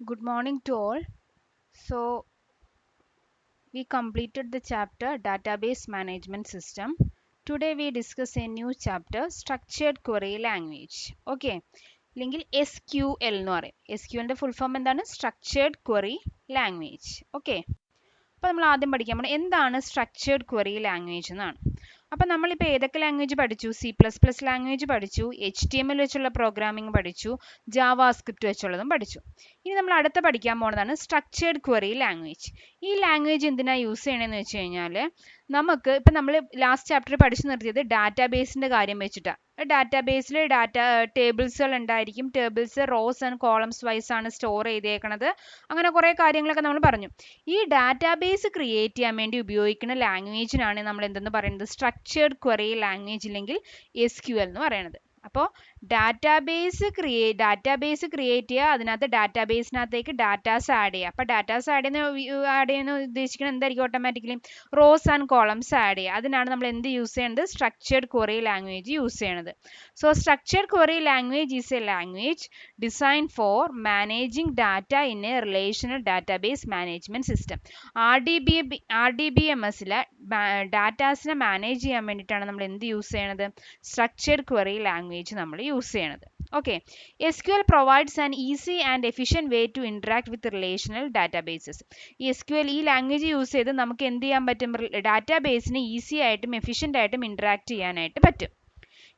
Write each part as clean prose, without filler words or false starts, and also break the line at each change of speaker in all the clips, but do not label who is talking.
Good morning to all. So, we completed the chapter Database Management System. Today we discuss a new chapter Structured Query Language. Okay. അല്ലെങ്കിൽ SQL എന്ന് പറയും. SQLന്റെ full form എന്താണ്? Structured Query Language. Okay. അപ്പോൾ നമ്മൾ ആദ്യം പഠിക്കാൻ പോകുന്നത് എന്താണ് സ്ട്രക്ചേർഡ് ക്വറി ലാംഗ്വേജ് എന്നാണ്. അപ്പോൾ നമ്മളിപ്പോൾ ഏതൊക്കെ ലാംഗ്വേജ് പഠിച്ചു? C++ ലാംഗ്വേജ് പഠിച്ചു, HTML വെച്ചുള്ള പ്രോഗ്രാമിംഗ് പഠിച്ചു, ജാവാസ്ക്രിപ്റ്റ് വെച്ചുള്ളതും പഠിച്ചു. ഇനി നമ്മൾ അടുത്ത പഠിക്കാൻ പോകുന്നതാണ് സ്ട്രക്ചേർഡ് ക്വറി ലാംഗ്വേജ്. ഈ ലാംഗ്വേജ് എന്തിനാണ് യൂസ് ചെയ്യണമെന്ന് വെച്ച് കഴിഞ്ഞാൽ നമുക്ക് ഇപ്പം നമ്മൾ ലാസ്റ്റ് ചാപ്റ്ററിൽ പഠിച്ചു നിർത്തിയത് ഡാറ്റാബേസിൻ്റെ കാര്യം വെച്ചിട്ടാണ്. ഡാറ്റാബേസിൽ ടേബിൾസുകൾ ഉണ്ടായിരിക്കും. Tables rows and columns wise ആണ് സ്റ്റോർ ചെയ്തേക്കണത്. അങ്ങനെ കുറേ കാര്യങ്ങളൊക്കെ നമ്മൾ പറഞ്ഞു. ഈ ഡാറ്റാബേസ് ക്രിയേറ്റ് ചെയ്യാൻ വേണ്ടി ഉപയോഗിക്കുന്ന ലാംഗ്വേജിനാണ് നമ്മൾ എന്തെന്ന് പറയുന്നത്? സ്ട്രക്ചേർഡ് ക്വറി ലാംഗ്വേജ് അല്ലെങ്കിൽ SQL എന്ന് പറയുന്നത്. അപ്പോൾ ഡാറ്റാബേസ് ക്രിയേറ്റ് ചെയ്യുക, അതിനകത്ത് ഡാറ്റാബേസിനകത്തേക്ക് ഡാറ്റാസ് ആഡ് ചെയ്യുക. അപ്പോൾ ഡാറ്റാസ് ആഡ് ചെയ്യുന്ന ഉദ്ദേശിക്കുന്നത് എന്തായിരിക്കും? Automatically rows and columns add ചെയ്യുക. അതിനാണ് നമ്മൾ എന്ത് യൂസ് ചെയ്യുന്നത്? സ്ട്രക്ചേർഡ് ക്വറി ലാംഗ്വേജ് യൂസ് ചെയ്യണത്. So structured query language is a language design for managing data in a relational database management system. RDBMSലെ ഡാറ്റാസിനെ മാനേജ് ചെയ്യാൻ വേണ്ടിയിട്ടാണ് നമ്മൾ എന്ത് യൂസ് ചെയ്യണത്? സ്ട്രക്ചേർഡ് ക്വറി ലാംഗ്വേജ് നമ്മൾ യൂസ് ചെയ്യണത്. Okay. SQL provides an easy and efficient way to interact with relational databases. ഈ SQL ഈ ലാംഗ്വേജ് യൂസ് ചെയ്ത് നമുക്ക് എന്ത് ചെയ്യാൻ പറ്റും? ഡാറ്റാബേസിന് ഈസി ആയിട്ടും എഫിഷ്യൻ്റ് ആയിട്ടും ഇൻട്രാക്ട് ചെയ്യാനായിട്ട് പറ്റും.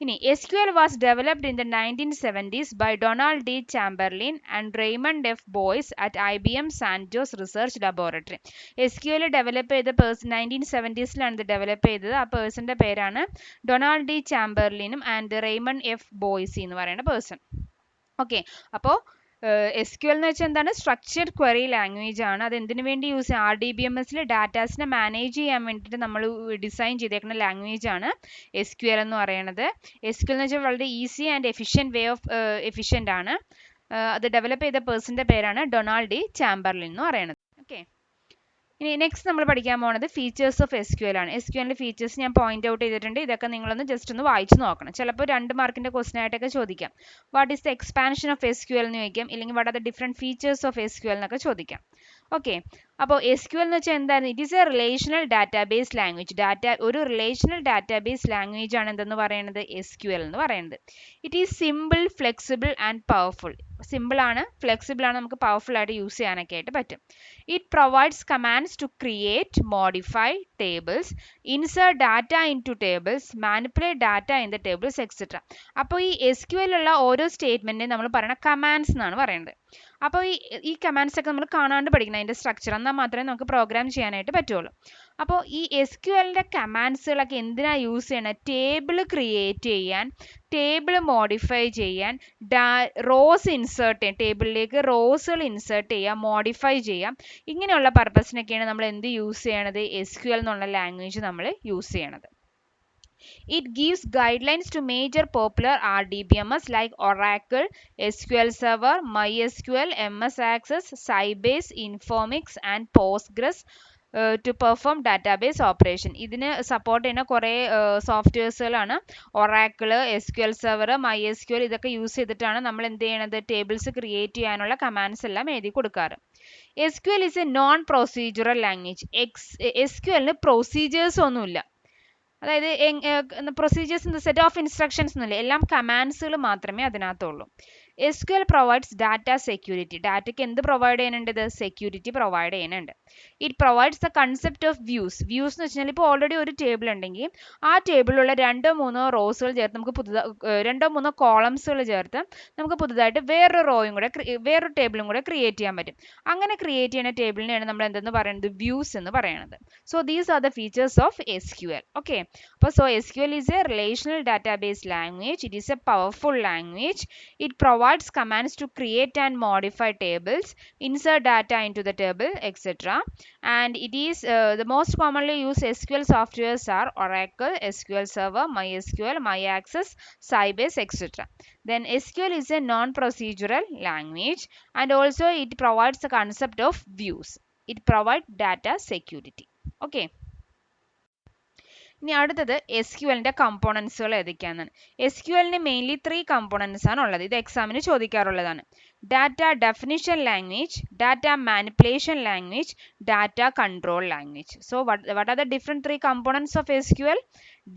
ഇനി SQL was developed in the 1970s by Donald D. Chamberlain and Raymond F. Boyce at IBM Santos Research Laboratory. SQL develop ചെയ്ത 1970സിലാണ് ഇത് ഡെവലപ്പ് ചെയ്തത്. ആ പേഴ്സൻ്റെ പേരാണ് ഡൊണാൾഡ് ഡി ചാമ്പർലിനും ആൻഡ് റെയ്മണ്ട് എഫ് ബോയ്സി എന്ന് പറയുന്ന പേഴ്സൺ. ഓക്കെ. അപ്പോൾ SQL എന്ന് വെച്ചാൽ എന്താണ്? സ്ട്രക്ചേർഡ് ക്വറി ലാംഗ്വേജ് ആണ്. അത് എന്തിനു വേണ്ടി യൂസ് ചെയ്യാം? RDBMSൽ ഡാറ്റാസിനെ മാനേജ് ചെയ്യാൻ വേണ്ടിയിട്ട് നമ്മൾ ഡിസൈൻ ചെയ്തേക്കുന്ന ലാംഗ്വേജ് ആണ് SQL എന്ന് പറയുന്നത്. SQL എന്ന് വെച്ചാൽ വളരെ ഈസി ആൻഡ് എഫിഷ്യൻ്റ് ആണ്. അത് ഡെവലപ്പ് ചെയ്ത പേഴ്സൻ്റെ പേരാണ് ഡൊണാൾഡ് ഡി ചാമ്പർലിൻ എന്ന് പറയുന്നത്. ഓക്കെ. ഇനി നെക്സ്റ്റ് നമ്മൾ പഠിക്കാൻ പോകുന്നത് ഫീച്ചേഴ്സ് ഓഫ് SQL ആണ്. SQLന്റെ ഫീച്ചേഴ്സ് ഞാൻ പോയിന്റ് ഔട്ട് ചെയ്തിട്ടുണ്ട്. ഇതൊക്കെ നിങ്ങളൊന്ന് ജസ്റ്റ് ഒന്ന് വായിച്ച് നോക്കണം. ചിലപ്പോൾ 2 മാർക്കിന്റെ ക്വസ്റ്റൻ ആയിട്ടൊക്കെ ചോദിക്കാം. What is the expansion of SQL എന്ന് ചോദിക്കാം, ഇല്ലെങ്കിൽ what are the different features of SQL എന്നൊക്കെ ചോദിക്കാം. ഓക്കെ. അപ്പോൾ SQL എന്ന് വെച്ചാൽ എന്താണ്? It is A relational database language. ഒരു റിലേഷണൽ ഡാറ്റാബേസ് ലാംഗ്വേജ് ആണ് എന്തെന്ന് പറയുന്നത്? SQL എന്ന് പറയുന്നത്. It is simple, flexible and powerful. Simple ആണ്, ഫ്ലെക്സിബിൾ ആണ്, നമുക്ക് പവർഫുൾ ആയിട്ട് യൂസ് ചെയ്യാനൊക്കെ ആയിട്ട് പറ്റും. It provides commands to create, modify tables, insert data into tables, manipulate data in the tables, etc. അപ്പോൾ ഈ SQL ഉള്ള ഓരോ സ്റ്റേറ്റ്മെന്റിനെ നമ്മൾ പറയുന്ന കമാൻഡ്സ് എന്നാണ് പറയുന്നത്. അപ്പോൾ ഈ കമാൻഡ്സ് ഒക്കെ നമ്മൾ കാണാണ്ട് പഠിക്കണം, അതിന്റെ സ്ട്രക്ചർ, എന്നാൽ മാത്രമേ നമുക്ക് പ്രോഗ്രാം ചെയ്യാനായിട്ട് പറ്റുള്ളൂ. അപ്പോൾ ഈ SQLന്റെ കമാൻഡ്സുകളൊക്കെ എന്തിനാ യൂസ് ചെയ്യണത്? ടേബിൾ ക്രിയേറ്റ് ചെയ്യാൻ, ടേബിൾ മോഡിഫൈ ചെയ്യാൻ, റോസ് ഇൻസേർട്ട് ചെയ്യാം, ടേബിളിലേക്ക് റോസുകൾ ഇൻസേർട്ട് ചെയ്യാം, മോഡിഫൈ ചെയ്യാം. ഇങ്ങനെയുള്ള പർപ്പസിനൊക്കെയാണ് നമ്മൾ എന്ത് യൂസ് ചെയ്യണത്? SQL എന്നുള്ള ലാംഗ്വേജ് നമ്മൾ യൂസ് ചെയ്യണത്. It gives guidelines to major popular RDBMS like Oracle, SQL Server, MySQL, MS Access, Sybase, Informix and Postgres to perform database operation. ഇതിന് സപ്പോർട്ട് ചെയ്യുന്ന കുറേ സോഫ്റ്റ്വെയർസുകളാണ് ഒറാക്കിൾ, SQL Server, MySQL. ഇതൊക്കെ use ചെയ്തിട്ടാണ് നമ്മൾ എന്ത് ചെയ്യണത്? ടേബിൾസ് ക്രിയേറ്റ് ചെയ്യാനുള്ള കമാൻഡ്സ് എല്ലാം എഴുതി കൊടുക്കാറ്. SQL is a non procedural language. SQLന് പ്രൊസീജിയേഴ്സ് ഒന്നുമില്ല. അതായത് procedures in the set of instructions ഒന്നുമില്ല, എല്ലാം കമാൻഡ്സുകൾ മാത്രമേ അതിനകത്തുള്ളൂ. SQL provides data security. ഡാറ്റയ്ക്ക് എന്ത് പ്രൊവൈഡ് ചെയ്യുന്നുണ്ട്? സെക്യൂരിറ്റി പ്രൊവൈഡ് ചെയ്യുന്നുണ്ട്. It provides the concept of views. Views എന്ന് വെച്ചാൽ ഇപ്പോൾ ഓൾറെഡി ഒരു ടേബിൾ ഉണ്ടെങ്കിൽ ആ ടേബിളിലുള്ള 2-3 റോസുകൾ ചേർത്ത് നമുക്ക് 2-3 കോളംസുകൾ ചേർത്ത് നമുക്ക് പുതുതായിട്ട് വേറൊരു ടേബിളും കൂടെ ക്രിയേറ്റ് ചെയ്യാൻ പറ്റും. അങ്ങനെ ക്രിയേറ്റ് ചെയ്യുന്ന ടേബിളിനെയാണ് നമ്മൾ എന്തെന്ന് പറയുന്നത്? വ്യൂസ് എന്ന് പറയുന്നത്. So these are the features of SQL. Okay. So SQL is a relational database language. It is a powerful language. It provides commands to create and modify tables, insert data into the table, etc. And it is the most commonly used SQL softwares are Oracle, SQL Server, MySQL, MyAccess, Sybase, etc. Then SQL is a non-procedural language, and also it provides the concept of views. It provides data security. Okay. ഇനി അടുത്തത് SQLന്റെ കമ്പോണൻസുകൾ ഏതൊക്കെയാണെന്നാണ്. SQLന് mainly 3 components ആണ് ഉള്ളത്. ഇത് എക്സാമിന് ചോദിക്കാറുള്ളതാണ്. Data definition language, data manipulation language, data control language. So what are the different 3 components of SQL?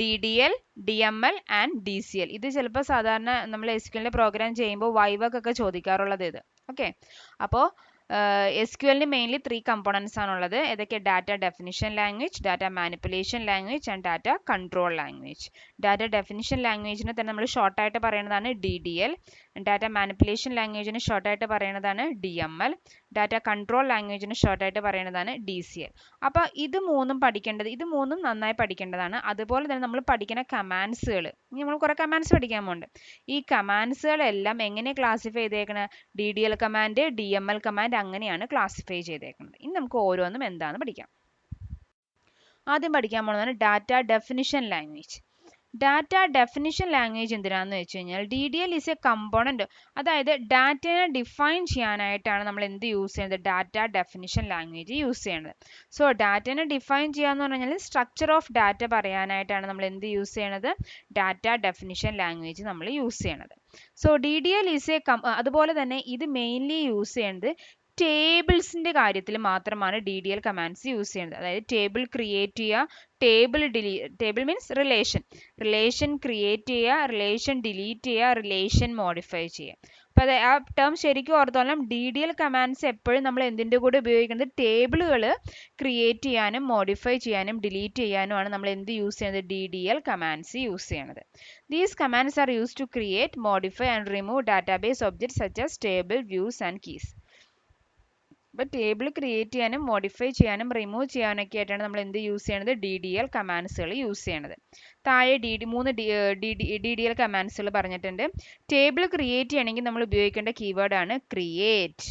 DDL, DML and DCL. ഇത് ചിലപ്പോൾ സാധാരണ നമ്മൾ SQLന്റെ പ്രോഗ്രാം ചെയ്യുമ്പോൾ വൈവക്കൊക്കെ ചോദിക്കാറുള്ളത് ഇത്. ഓക്കെ, അപ്പോൾ SQLന് മെയിൻലി 3 കമ്പോണൻസ് ആണുള്ളത്. ഏതൊക്കെ? Data definition language, data manipulation language and data control language. Data definition ലാംഗ്വേജിനെ തന്നെ നമ്മൾ ഷോർട്ടായിട്ട് പറയുന്നതാണ് DDL. ഡാറ്റ മാനിപ്പുലേഷൻ ലാംഗ്വേജിന് ഷോർട്ടായിട്ട് പറയുന്നതാണ് DML. ഡാറ്റ കൺട്രോൾ ലാംഗ്വേജിന് ഷോർട്ടായിട്ട് പറയുന്നതാണ് DCL. അപ്പോൾ ഇത് മൂന്നും നന്നായി പഠിക്കേണ്ടതാണ്. അതുപോലെ തന്നെ നമ്മൾ പഠിക്കുന്ന കമാൻഡ്സുകൾ, നമ്മൾ കുറേ കമാൻഡ്സ് പഠിക്കാൻ പോകുന്നുണ്ട്. ഈ കമാൻഡ്സുകളെല്ലാം എങ്ങനെ ക്ലാസിഫൈ ചെയ്തേക്കണം? DDL കമാൻഡ്, DML കമാൻഡ്, അങ്ങനെയാണ് ക്ലാസിഫൈ ചെയ്തേക്കുന്നത്. ഇനി നമുക്ക് ഓരോന്നും എന്താണെന്ന് പഠിക്കാം. ആദ്യം പഠിക്കാൻ പോകുന്നതാണ് data definition language. Data definition language എന്തിനാണെന്ന് വെച്ച് കഴിഞ്ഞാൽ DDL ഈസ് എ കമ്പോണന്റ്. അതായത് ഡാറ്റയെ ഡിഫൈൻ ചെയ്യാനായിട്ടാണ് നമ്മൾ എന്ത് യൂസ് ചെയ്യുന്നത്? ഡാറ്റ ഡെഫിനിഷൻ ലാംഗ്വേജ് യൂസ് ചെയ്യുന്നത്. സോ ഡാറ്റയെ ഡിഫൈൻ ചെയ്യാന്ന് പറഞ്ഞു കഴിഞ്ഞാൽ സ്ട്രക്ചർ ഓഫ് ഡാറ്റ പറയാനായിട്ടാണ് നമ്മൾ എന്ത് യൂസ് ചെയ്യണത്? ഡാറ്റ ഡെഫിനിഷൻ ലാംഗ്വേജ് നമ്മൾ യൂസ് ചെയ്യണത്. സോ DDL ഈസ് എ അതുപോലെ തന്നെ ഇത് മെയിൻലി യൂസ് ചെയ്യുന്നത് ടേബിൾസിന്റെ കാര്യത്തിൽ മാത്രമാണ് DDL കമാൻഡ്സ് യൂസ് ചെയ്യുന്നത്. അതായത് ടേബിൾ ക്രിയേറ്റ് ചെയ്യുക, ടേബിൾ മീൻസ് റിലേഷൻ ക്രിയേറ്റ് ചെയ്യുക, റിലേഷൻ ഡിലീറ്റ് ചെയ്യുക, റിലേഷൻ മോഡിഫൈ ചെയ്യുക. അപ്പോൾ ആ ടേം ശരിക്കും ഓർത്തോളം. DDL കമാൻഡ്സ് എപ്പോഴും നമ്മൾ എന്തിൻ്റെ കൂടെ ഉപയോഗിക്കുന്നത്? ടേബിളുകൾ ക്രിയേറ്റ് ചെയ്യാനും മോഡിഫൈ ചെയ്യാനും ഡിലീറ്റ് ചെയ്യാനുമാണ് നമ്മൾ എന്ത് യൂസ് ചെയ്യുന്നത്? DDL കമാൻഡ്സ് യൂസ് ചെയ്യുന്നത്. These commands are used to create, modify and remove database objects such as table, views and keys. അപ്പോൾ ടേബിൾ ക്രിയേറ്റ് ചെയ്യാനും മോഡിഫൈ ചെയ്യാനും റിമൂവ് ചെയ്യാനൊക്കെ ആയിട്ടാണ് നമ്മൾ എന്ത് യൂസ് ചെയ്യണത്? DDL കമാൻഡ്സുകൾ യൂസ് ചെയ്യണത്. താഴെ മൂന്ന് DDL കമാൻഡ്സുകൾ പറഞ്ഞിട്ടുണ്ട്. ടേബിൾ ക്രിയേറ്റ് ചെയ്യണമെങ്കിൽ നമ്മൾ ഉപയോഗിക്കേണ്ട കീവേഡ് ആണ് ക്രിയേറ്റ്.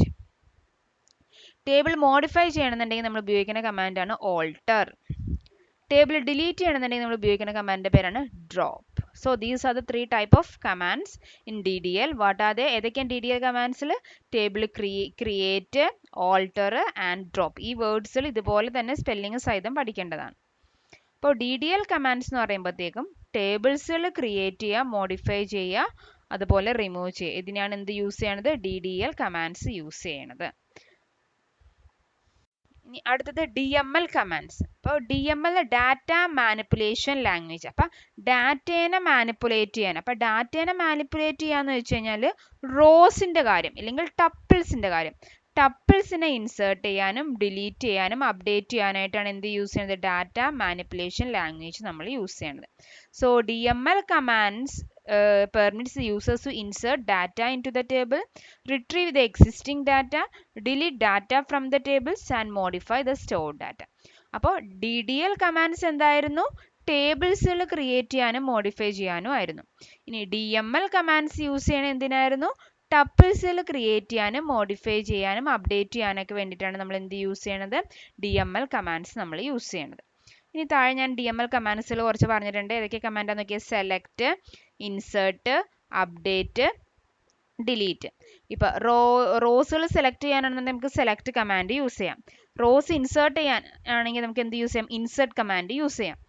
ടേബിൾ മോഡിഫൈ ചെയ്യണമെന്നുണ്ടെങ്കിൽ നമ്മൾ ഉപയോഗിക്കുന്ന കമാൻഡാണ് ഓൾട്ടർ. ടേബിൾ ഡിലീറ്റ് ചെയ്യണമെന്നുണ്ടെങ്കിൽ നമ്മൾ ഉപയോഗിക്കുന്ന കമാൻഡിന്റെ പേരാണ് drop. So these are the 3 type of commands in DDL. What are they? ഏതൊക്കെയാണ് DDL കമാൻഡ്സിൽ? Table create, alter and drop. ഈ വേർഡ്സിൽ ഇതുപോലെ തന്നെ സ്പെല്ലിംഗ് സഹിതം പഠിക്കേണ്ടതാണ്. അപ്പോൾ DDL കമാൻഡ്സ് എന്ന് പറയുമ്പോഴത്തേക്കും ടേബിൾസുകൾ ക്രിയേറ്റ് ചെയ്യുക, മോഡിഫൈ ചെയ്യുക, അതുപോലെ റിമൂവ് ചെയ്യുക. ഇതിനാണ് എന്ത് യൂസ് ചെയ്യണത്? DDL കമാൻഡ്സ് യൂസ് ചെയ്യണത്. ഇനി അടുത്തത് DML കമാൻഡ്സ്. അപ്പോൾ DML ഡാറ്റ മാനിപ്പുലേഷൻ ലാംഗ്വേജ്. അപ്പം ഡാറ്റേനെ മാനിപ്പുലേറ്റ് ചെയ്യാൻ. അപ്പം ഡാറ്റേനെ മാനിപ്പുലേറ്റ് ചെയ്യാന്ന് വെച്ച് കഴിഞ്ഞാൽ റോസിൻ്റെ കാര്യം അല്ലെങ്കിൽ ടപ്പിൾസിൻ്റെ കാര്യം. ടപ്പിൾസിനെ ഇൻസേർട്ട് ചെയ്യാനും ഡിലീറ്റ് ചെയ്യാനും അപ്ഡേറ്റ് ചെയ്യാനായിട്ടാണ് എന്ത് യൂസ് ചെയ്യുന്നത്? ഡാറ്റ മാനിപ്പുലേഷൻ ലാംഗ്വേജ് നമ്മൾ യൂസ് ചെയ്യുന്നത്. So DML commands permits the users to insert data into the table, retrieve the existing data, delete data from the tables and modify the stored data. അപ്പോൾ DDL commands എന്തായിരുന്നു? ടേബിൾസുകൾ create ചെയ്യാനും modify ചെയ്യാനും ആയിരുന്നു. ഇനി DML commands use ചെയ്യണത് എന്തിനായിരുന്നു? ടപ്പിൾസുകൾ create ചെയ്യാനും modify ചെയ്യാനും അപ്ഡേറ്റ് ചെയ്യാനൊക്കെ വേണ്ടിയിട്ടാണ് നമ്മൾ എന്ത് യൂസ് ചെയ്യണത്? DML കമാൻഡ്സ് നമ്മൾ യൂസ് ചെയ്യണത്. ഇനി താഴെ ഞാൻ DML കമാൻഡ്സുകൾ കുറച്ച് പറഞ്ഞിട്ടുണ്ട്. ഏതൊക്കെ കമാൻഡാന്ന് നോക്കിയാൽ സെലക്ട്, ഇൻസേർട്ട്, അപ്ഡേറ്റ്, ഡിലീറ്റ്. ഇപ്പോൾ റോസുകൾ സെലക്ട് ചെയ്യാനാണെന്നുണ്ടെങ്കിൽ നമുക്ക് സെലക്ട് കമാൻഡ് യൂസ് ചെയ്യാം. റോസ് ഇൻസേർട്ട് ചെയ്യാൻ ആണെങ്കിൽ നമുക്ക് എന്ത് യൂസ് ചെയ്യാം? ഇൻസേർട്ട് കമാൻഡ് യൂസ് ചെയ്യാം.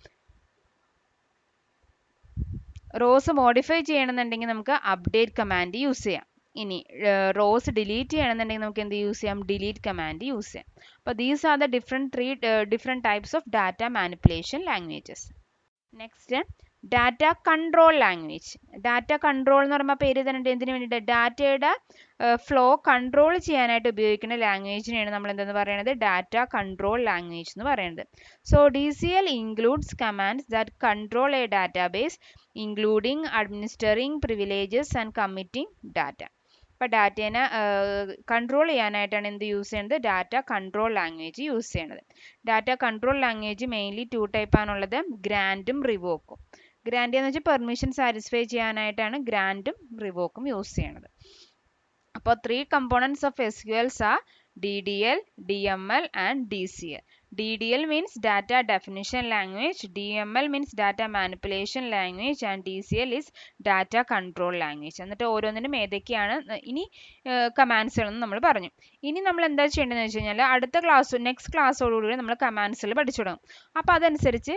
റോസ് മോഡിഫൈ ചെയ്യണമെന്നുണ്ടെങ്കിൽ നമുക്ക് അപ്ഡേറ്റ് കമാൻഡ് യൂസ് ചെയ്യാം. ഇനി റോസ് ഡിലീറ്റ് ചെയ്യണമെന്നുണ്ടെങ്കിൽ നമുക്ക് എന്ത് യൂസ് ചെയ്യാം? ഡിലീറ്റ് കമാൻഡ് യൂസ് ചെയ്യാം. അപ്പോൾ these are the different types of data manipulation languages. Next data control language. Data control എന്ന് പറയുമ്പോൾ പേര് തന്നെ എന്തിനു വേണ്ടിയിട്ട്? ഡാറ്റയുടെ ഫ്ലോ കൺട്രോൾ ചെയ്യാനായിട്ട് ഉപയോഗിക്കുന്ന ലാംഗ്വേജിനെയാണ് നമ്മൾ എന്തെന്ന് പറയുന്നത്? ഡാറ്റ കൺട്രോൾ ലാംഗ്വേജ് എന്ന് പറയുന്നത്. So DCL includes commands that control a database including administering privileges and committing data. അപ്പോൾ ഡാറ്റേനെ കൺട്രോൾ ചെയ്യാനായിട്ടാണ് എന്ത് യൂസ് ചെയ്യുന്നത്? ഡാറ്റ കൺട്രോൾ ലാംഗ്വേജ് യൂസ് ചെയ്യണത്. ഡാറ്റ കൺട്രോൾ ലാംഗ്വേജ് മെയിൻലി 2 ടൈപ്പാണുള്ളത്, ഗ്രാൻറ്റും റിവോക്കും. ഗ്രാൻറ്റ് എന്ന് വെച്ചാൽ പെർമിഷൻ സാറ്റിസ്ഫൈ ചെയ്യാനായിട്ടാണ് ഗ്രാൻറ്റും റിവോക്കും യൂസ് ചെയ്യണത്. അപ്പോൾ 3 components of SQLs are DDL, DML and DCL. DDL means data definition language, DML means data manipulation language and DCL is data control language. എന്നിട്ട് ഓരോന്നിനും ഏതൊക്കെയാണ് ഇനി കമാൻഡ്സുകൾ എന്ന് നമ്മൾ പറഞ്ഞു. ഇനി നമ്മൾ എന്താ ചെയ്യേണ്ടതെന്ന് വെച്ച് കഴിഞ്ഞാൽ അടുത്ത നെക്സ്റ്റ് ക്ലാസ്സോടുകൂടി നമ്മൾ കമാൻഡ്സുകൾ പഠിച്ചു തുടങ്ങും. അപ്പോൾ അതനുസരിച്ച്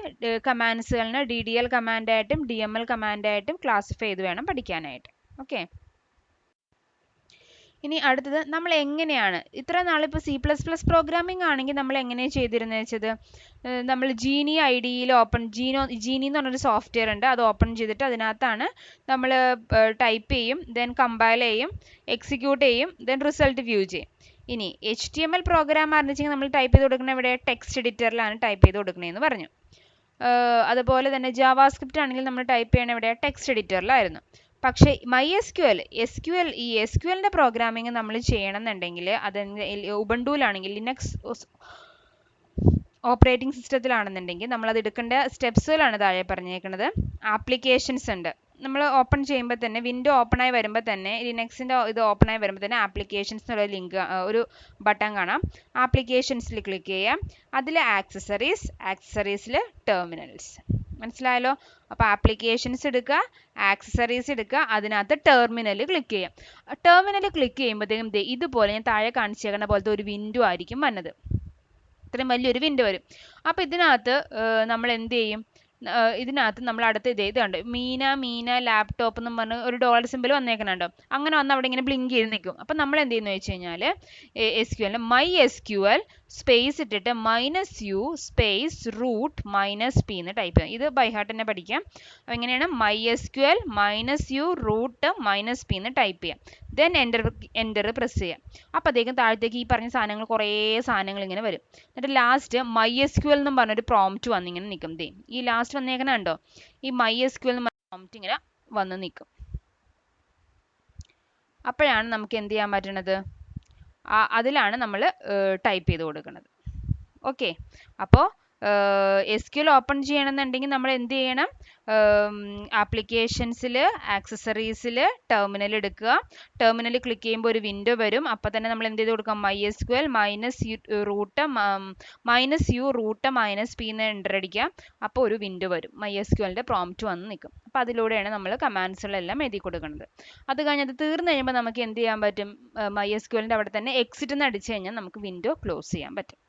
കമാൻഡ്സുകളിന് DDL കമാൻഡായിട്ടും DML കമാൻഡായിട്ടും ക്ലാസിഫൈ ചെയ്ത് വേണം പഠിക്കാനായിട്ട്. ഓക്കെ, ഇനി അടുത്തത് നമ്മൾ എങ്ങനെയാണ് ഇത്ര നാളിപ്പോൾ C++ പ്രോഗ്രാമിംഗ് ആണെങ്കിൽ നമ്മൾ എങ്ങനെയാണ് ചെയ്തിരുന്നത് വെച്ചത്, നമ്മൾ ജീനി IDEയിൽ ജീനി എന്ന് പറഞ്ഞൊരു സോഫ്റ്റ്വെയർ ഉണ്ട്, അത് ഓപ്പൺ ചെയ്തിട്ട് അതിനകത്താണ് നമ്മൾ ടൈപ്പ് ചെയ്യും, ദെൻ കമ്പൈൽ ചെയ്യും, എക്സിക്യൂട്ട് ചെയ്യും, ദെൻ റിസൾട്ട് വ്യൂ ചെയ്യും. ഇനി HTML പ്രോഗ്രാം ആണെന്ന് വെച്ചാൽ നമ്മൾ ടൈപ്പ് ചെയ്ത് കൊടുക്കുന്നത് ഇവിടെ ടെക്സ്റ്റ് എഡിറ്ററിലാണ് ടൈപ്പ് ചെയ്ത് കൊടുക്കണതെന്ന് പറഞ്ഞു. അതുപോലെ തന്നെ ജാവാസ്ക്രിപ്റ്റ് ആണെങ്കിൽ നമ്മൾ ടൈപ്പ് ചെയ്യണ ഇവിടെ ടെക്സ്റ്റ് എഡിറ്ററിലായിരുന്നു. പക്ഷേ ഈ SQLന്റെ പ്രോഗ്രാമിംഗ് നമ്മൾ ചെയ്യണമെന്നുണ്ടെങ്കിൽ അത് ഉബുണ്ടുവിലാണെങ്കിൽ ലിനക്സ് ഓപ്പറേറ്റിംഗ് സിസ്റ്റത്തിലാണെന്നുണ്ടെങ്കിൽ നമ്മൾ അത് എടുക്കേണ്ട സ്റ്റെപ്സുകളാണ് താഴെ പറഞ്ഞേക്കുന്നത്. ആപ്ലിക്കേഷൻസ് ഉണ്ട്, നമ്മൾ ഓപ്പൺ ചെയ്യുമ്പോൾ തന്നെ വിൻഡോ ഓപ്പൺ ആയി വരുമ്പോൾ തന്നെ ലിനക്സിൻ്റെ ഇത് ഓപ്പൺ ആയി വരുമ്പോൾ തന്നെ ആപ്ലിക്കേഷൻസ് എന്നുള്ള ലിങ്ക് ഒരു ബട്ടൺ കാണാം. ആപ്ലിക്കേഷൻസിൽ ക്ലിക്ക് ചെയ്യാം, അതിൽ ആക്സസറീസിൽ ടെർമിനൽസ്. മനസ്സിലായല്ലോ? അപ്പോൾ ആപ്ലിക്കേഷൻസ് എടുക്കുക, ആക്സസറീസ് എടുക്കുക, അതിനകത്ത് ടെർമിനൽ ക്ലിക്ക് ചെയ്യാം. ടെർമിനൽ ക്ലിക്ക് ചെയ്യുമ്പോഴത്തേക്കും ഇതുപോലെ ഞാൻ താഴെ കാണിച്ചേക്കുന്ന പോലത്തെ ഒരു വിൻഡോ ആയിരിക്കും വന്നത്. ഇത്രയും വലിയൊരു വിൻഡോ വരും. അപ്പോൾ ഇതിനകത്ത് നമ്മൾ എന്ത് ചെയ്യും, ഇതിനകത്ത് നമ്മൾ അടുത്ത ഇത് കണ്ട് മീന ലാപ്ടോപ്പ് എന്നും പറഞ്ഞ് ഒരു ഡോളർ സിമ്പിൾ വന്നേക്കണുണ്ടോ, അങ്ങനെ വന്ന് അവിടെ ഇങ്ങനെ ബ്ലിങ്ക് ചെയ്ത് നിൽക്കും. അപ്പം നമ്മൾ എന്ത് ചെയ്യുന്നു വെച്ച് കഴിഞ്ഞാൽ SQL MySQL സ്പേസ് ഇട്ടിട്ട് -u സ്പേസ് റൂട്ട് -p എന്ന് ടൈപ്പ് ചെയ്യാം. ഇത് ബൈഹാർട്ട് തന്നെ പഠിക്കാം. അപ്പോൾ എങ്ങനെയാണ് MySQL -u റൂട്ട് -p എന്ന് ടൈപ്പ് ചെയ്യാം. ദെൻ എൻ്റർ പ്രസ് ചെയ്യാം. അപ്പോൾ അതേക്കും താഴത്തേക്ക് ഈ പറഞ്ഞ കുറേ സാധനങ്ങൾ ഇങ്ങനെ വരും. എന്നിട്ട് ലാസ്റ്റ് MySQL എന്നും പറഞ്ഞൊരു പ്രോംപ്റ്റ് വന്നിങ്ങനെ നിൽക്കും. ഈ ലാസ്റ്റ് വന്നേക്കണ കണ്ടോ, ഈ MySQL എന്ന് പറഞ്ഞ പ്രോംപ്റ്റ് ഇങ്ങനെ വന്ന് നിൽക്കും. അപ്പോഴാണ് നമുക്ക് എന്ത് ചെയ്യാൻ പറ്റണത്, അതിലാണ് നമ്മൾ ടൈപ്പ് ചെയ്ത് കൊടുക്കുന്നത്. ഓക്കെ, അപ്പോൾ SQL ഓപ്പൺ ചെയ്യണമെന്നുണ്ടെങ്കിൽ നമ്മൾ എന്ത് ചെയ്യണം, ആപ്ലിക്കേഷൻസിൽ ആക്സസറീസിൽ ടെർമിനൽ എടുക്കുക. ടെർമിനൽ ക്ലിക്ക് ചെയ്യുമ്പോൾ ഒരു വിൻഡോ വരും. അപ്പോൾ തന്നെ നമ്മൾ എന്ത് ചെയ്ത് കൊടുക്കാം, MySQL -u റൂട്ട് -p എന്ന് എൻ്റർ അടിക്കാം. അപ്പോൾ ഒരു വിൻഡോ വരും, MySQLൻ്റെ പ്രോംപ്റ്റ് വന്ന് നിൽക്കും. അപ്പോൾ അതിലൂടെയാണ് നമ്മൾ കമാൻഡ്സുകളെല്ലാം എഴുതി കൊടുക്കുന്നത്. അത് കഴിഞ്ഞ് അത് തീർന്നു കഴിയുമ്പോൾ നമുക്ക് എന്ത് ചെയ്യാൻ പറ്റും, MySQLൻ്റെ അവിടെ തന്നെ എക്സിറ്റ് എന്ന് അടിച്ചു കഴിഞ്ഞാൽ നമുക്ക് വിൻഡോ ക്ലോസ് ചെയ്യാൻ പറ്റും.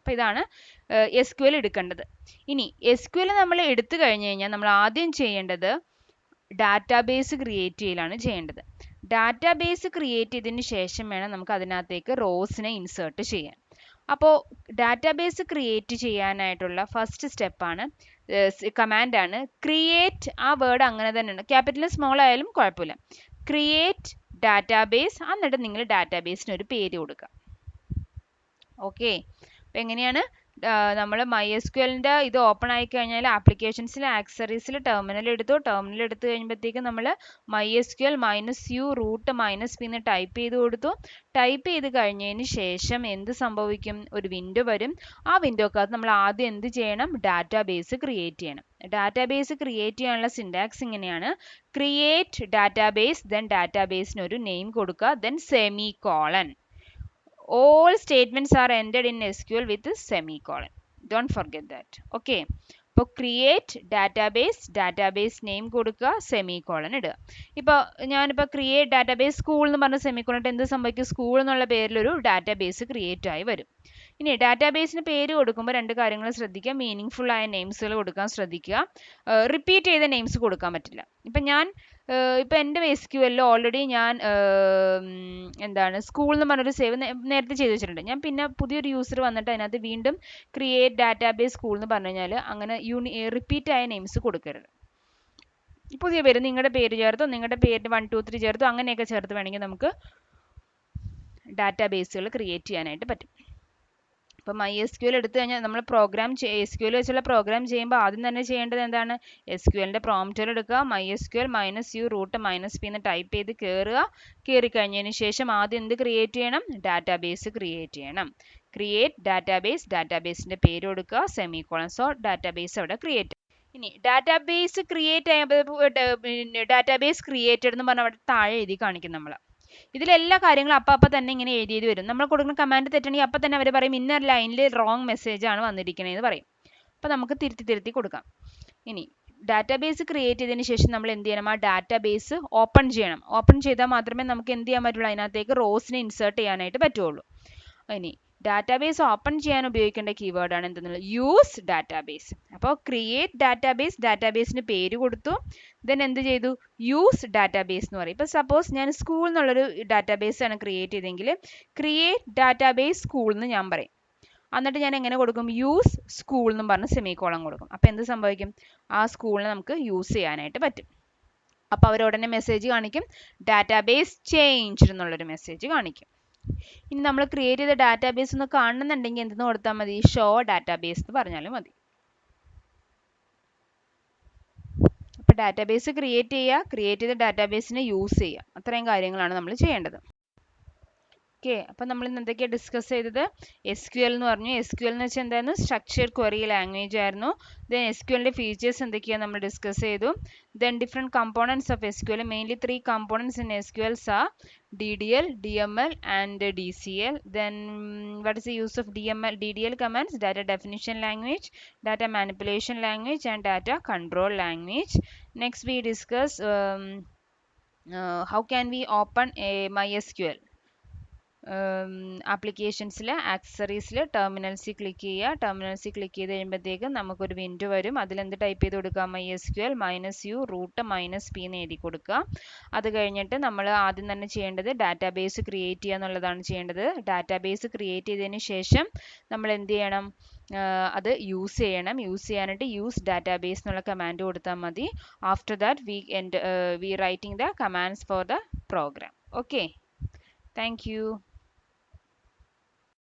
അപ്പോൾ ഇതാണ് SQL എടുക്കേണ്ടത്. ഇനി SQL നമ്മൾ എടുത്തു കഴിഞ്ഞ് കഴിഞ്ഞാൽ നമ്മൾ ആദ്യം ചെയ്യേണ്ടത് ഡാറ്റാബേസ് ക്രിയേറ്റ് ചെയ്യലാണ് ചെയ്യേണ്ടത്. ഡാറ്റാബേസ് ക്രിയേറ്റ് ചെയ്തതിന് ശേഷം വേണം നമുക്ക് അതിനകത്തേക്ക് റോസിനെ ഇൻസേർട്ട് ചെയ്യാൻ. അപ്പോൾ ഡാറ്റാബേസ് ക്രിയേറ്റ് ചെയ്യാനായിട്ടുള്ള ഫസ്റ്റ് സ്റ്റെപ്പാണ് കമാൻഡാണ് ക്രിയേറ്റ്. ആ വേർഡ് അങ്ങനെ തന്നെയാണ്, ക്യാപിറ്റൽ സ്മോൾ ആയാലും കുഴപ്പമില്ല. ക്രിയേറ്റ് ഡാറ്റാബേസ്, എന്നിട്ട് നിങ്ങൾ ഡാറ്റാബേസിന് ഒരു പേര് കൊടുക്കുക. ഓക്കെ, അപ്പോൾ എങ്ങനെയാണ് നമ്മൾ MySQLൻ്റെ ഇത് ഓപ്പൺ ആയി കഴിഞ്ഞാൽ ആപ്ലിക്കേഷൻസിൽ ആക്സസറീസിൽ ടെർമിനൽ എടുത്തു കഴിയുമ്പോഴത്തേക്കും നമ്മൾ MySQL -u റൂട്ട് -p എന്ന് ടൈപ്പ് ചെയ്ത് കൊടുത്തു. ടൈപ്പ് ചെയ്ത് കഴിഞ്ഞതിന് ശേഷം എന്ത് സംഭവിക്കും, ഒരു വിൻഡോ വരും. ആ വിൻഡോക്കകത്ത് നമ്മൾ ആദ്യം എന്ത് ചെയ്യണം, ഡാറ്റാബേസ് ക്രിയേറ്റ് ചെയ്യണം. ഡാറ്റാബേസ് ക്രിയേറ്റ് ചെയ്യാനുള്ള സിൻടാക്സ് ഇങ്ങനെയാണ്, ക്രിയേറ്റ് ഡാറ്റാബേസ്, ദെൻ ഡാറ്റാബേസിന് ഒരു നെയിം കൊടുക്കുക, then semicolon. All statements are ended in SQL with semicolon. Don't forget that. Okay. അപ്പോൾ ക്രിയേറ്റ് ഡാറ്റാബേസ് നെയിം കൊടുക്കുക, സെമിക്കോളൻ ഇടുക. ഇപ്പോൾ ഞാനിപ്പോൾ ക്രിയേറ്റ് ഡാറ്റാബേസ് സ്കൂൾ എന്ന് പറഞ്ഞ സെമിക്കോളൻ ഇട്ട് എന്ത് സംഭവിക്കും, സ്കൂൾ എന്നുള്ള പേരിലൊരു ഡാറ്റാബേസ് ക്രിയേറ്റ് ആയി വരും. ഇനി ഡാറ്റാബേസിന് പേര് കൊടുക്കുമ്പോൾ രണ്ട് കാര്യങ്ങൾ ശ്രദ്ധിക്കുക. മീനിങ് ഫുൾ ആയ നെയിംസുകൾ കൊടുക്കാൻ ശ്രദ്ധിക്കുക. റിപ്പീറ്റ് ചെയ്ത നെയിംസ് കൊടുക്കാൻ പറ്റില്ല. ഇപ്പം എൻ്റെ SQL ഓൾറെഡി ഞാൻ എന്താണ് സ്കൂൾ എന്ന് പറഞ്ഞൊരു സേവ് നേരത്തെ ചെയ്ത് വെച്ചിട്ടുണ്ട്. ഞാൻ പിന്നെ പുതിയൊരു യൂസർ വന്നിട്ട് അതിനകത്ത് വീണ്ടും ക്രിയേറ്റ് ഡാറ്റാബേസ് സ്കൂൾ എന്ന് പറഞ്ഞു കഴിഞ്ഞാൽ അങ്ങനെ റിപ്പീറ്റ് ആയ നെയിംസ് കൊടുക്കരുത്. പുതിയ പേര് നിങ്ങളുടെ പേര് ചേർത്തോ, നിങ്ങളുടെ പേര് 1 2 3 ചേർത്തോ, അങ്ങനെയൊക്കെ ചേർത്ത് വേണമെങ്കിൽ നമുക്ക് ഡാറ്റാബേസുകൾ ക്രിയേറ്റ് ചെയ്യാനായിട്ട് പറ്റും. അപ്പോൾ MySQL എടുത്തു കഴിഞ്ഞാൽ നമ്മൾ SQL വെച്ചുള്ള പ്രോഗ്രാം ചെയ്യുമ്പോൾ ആദ്യം തന്നെ ചെയ്യേണ്ടത് എന്താണ്, SQLൻ്റെ പ്രോംപ്റ്റുകൾ എടുക്കുക, MySQL -u റൂട്ട് -p എന്ന് ടൈപ്പ് ചെയ്ത് കയറി കഴിഞ്ഞതിന് ശേഷം ആദ്യം എന്ത് ക്രിയേറ്റ് ചെയ്യണം, ഡാറ്റാബേസ് ക്രിയേറ്റ് ചെയ്യണം. ക്രിയേറ്റ് ഡാറ്റാബേസിൻ്റെ പേര് കൊടുക്കുക, സെമിക്കോളൻ. സോ ഡാറ്റാബേസ് അവിടെ ക്രിയേറ്റ്. ഇനി ഡാറ്റാബേസ് ക്രിയേറ്റ് ചെയ്യുമ്പോൾ ഡാറ്റാബേസ് ക്രിയേറ്റഡ് എന്ന് പറഞ്ഞാൽ അവിടെ താഴെ എഴുതി കാണിക്കും നമ്മൾ. ഇതിലെല്ലാ കാര്യങ്ങളും അപ്പം തന്നെ ഇങ്ങനെ എഴുതിയത് വരും. നമ്മൾ കൊടുക്കുന്ന കമാൻഡ് തെറ്റണമെങ്കിൽ അപ്പം തന്നെ അവർ പറയും ഇന്ന ലൈനിൽ റോങ് മെസ്സേജ് ആണ് വന്നിരിക്കണേന്ന് പറയും. അപ്പോൾ നമുക്ക് തിരുത്തി കൊടുക്കാം. ഇനി ഡാറ്റാബേസ് ക്രിയേറ്റ് ചെയ്തതിന് ശേഷം നമ്മൾ എന്ത് ചെയ്യണം? ആ ഡാറ്റാബേസ് ഓപ്പൺ ചെയ്യണം. ഓപ്പൺ ചെയ്താൽ മാത്രമേ നമുക്ക് എന്ത് ചെയ്യാൻ പറ്റുള്ളൂ? അതിനകത്തേക്ക് റോസിനെ ഇൻസേർട്ട് ചെയ്യാനായിട്ട് പറ്റുള്ളൂ. ഇനി ഡാറ്റാബേസ് ഓപ്പൺ ചെയ്യാൻ ഉപയോഗിക്കേണ്ട കീവേഡ് ആണ് എന്തെന്നുള്ളത് യൂസ് ഡാറ്റാബേസ്. അപ്പോൾ ക്രിയേറ്റ് ഡാറ്റാബേസ്, ഡാറ്റാബേസിന് പേര് കൊടുത്തു, ദെൻ എന്ത് ചെയ്തു? യൂസ് ഡാറ്റാബേസ് എന്ന് പറയും. ഇപ്പോൾ സപ്പോസ് ഞാൻ സ്കൂൾ എന്നുള്ളൊരു ഡാറ്റാബേസ് ആണ് ക്രിയേറ്റ് ചെയ്തെങ്കിൽ ക്രിയേറ്റ് ഡാറ്റാബേസ് സ്കൂൾ എന്ന് ഞാൻ പറയും. എന്നിട്ട് ഞാൻ എങ്ങനെ കൊടുക്കും? യൂസ് സ്കൂൾ എന്നും പറഞ്ഞ് സെമിക്കോളൻ കൊടുക്കും. അപ്പോൾ എന്ത് സംഭവിക്കും? ആ സ്കൂളിനെ നമുക്ക് യൂസ് ചെയ്യാനായിട്ട് പറ്റും. അപ്പോൾ അവർ ഉടനെ മെസ്സേജ് കാണിക്കും, ഡാറ്റാബേസ് ചേഞ്ച് എന്നുള്ളൊരു മെസ്സേജ് കാണിക്കും. ഇനി നമ്മൾ ക്രിയേറ്റ് ചെയ്ത ഡാറ്റാബേസ് ഒന്ന് കാണുന്നുണ്ടെങ്കിൽ എന്തെന്ന് കൊടുത്താൽ മതി? ഷോ ഡാറ്റാബേസ് എന്ന് പറഞ്ഞാലും മതി. അപ്പോൾ ഡാറ്റാബേസ് ക്രിയേറ്റ് ചെയ്യുക, ക്രിയേറ്റ് ചെയ്ത ഡാറ്റാബേസിനെ യൂസ് ചെയ്യുക, അത്രയും കാര്യങ്ങളാണ് നമ്മൾ ചെയ്യേണ്ടത്. ഓക്കെ, അപ്പം നമ്മൾ ഇന്ന് എന്തൊക്കെയാണ് ഡിസ്കസ് ചെയ്തത്? SQL എന്ന് പറഞ്ഞു. SQL എന്ന് വെച്ചാൽ എന്തായിരുന്നു? സ്ട്രക്ചർഡ് ക്വറി ലാംഗ്വേജ് ആയിരുന്നു. ദെൻ SQLന്റെ ഫീച്ചേഴ്സ് എന്തൊക്കെയാണ് നമ്മൾ ഡിസ്കസ് ചെയ്തു. Then different components of SQL, mainly 3 components in SQL are DDL, DML and DCL. Then what is the use of DDL commands? Data definition language, data manipulation language and data control language. Next we discuss how can we open a MySQL. ആപ്ലിക്കേഷൻസിൽ ആക്സസറീസിൽ ടെർമിനൽസിൽ click ചെയ്യുക. ടെർമിനൽസിൽ click ചെയ്ത് കഴിയുമ്പോഴത്തേക്കും നമുക്കൊരു window വരും. അതിലെന്ത് ടൈപ്പ് ചെയ്ത് കൊടുക്കുക? MySQL -u റൂട്ട് -p എന്ന് എഴുതി കൊടുക്കുക. അത് കഴിഞ്ഞിട്ട് നമ്മൾ ആദ്യം തന്നെ ചെയ്യേണ്ടത് ഡാറ്റാബേസ് ക്രിയേറ്റ് ചെയ്യുക എന്നുള്ളതാണ് ചെയ്യേണ്ടത്. ഡാറ്റാബേസ് ക്രിയേറ്റ് ചെയ്തതിന് ശേഷം നമ്മൾ എന്ത് ചെയ്യണം? അത് യൂസ് ചെയ്യണം. യൂസ് ചെയ്യാനായിട്ട് യൂസ് ഡാറ്റാബേസ് എന്നുള്ള കമാൻഡ് കൊടുത്താൽ മതി. After that we writing the commands for the program. Okay, thank U.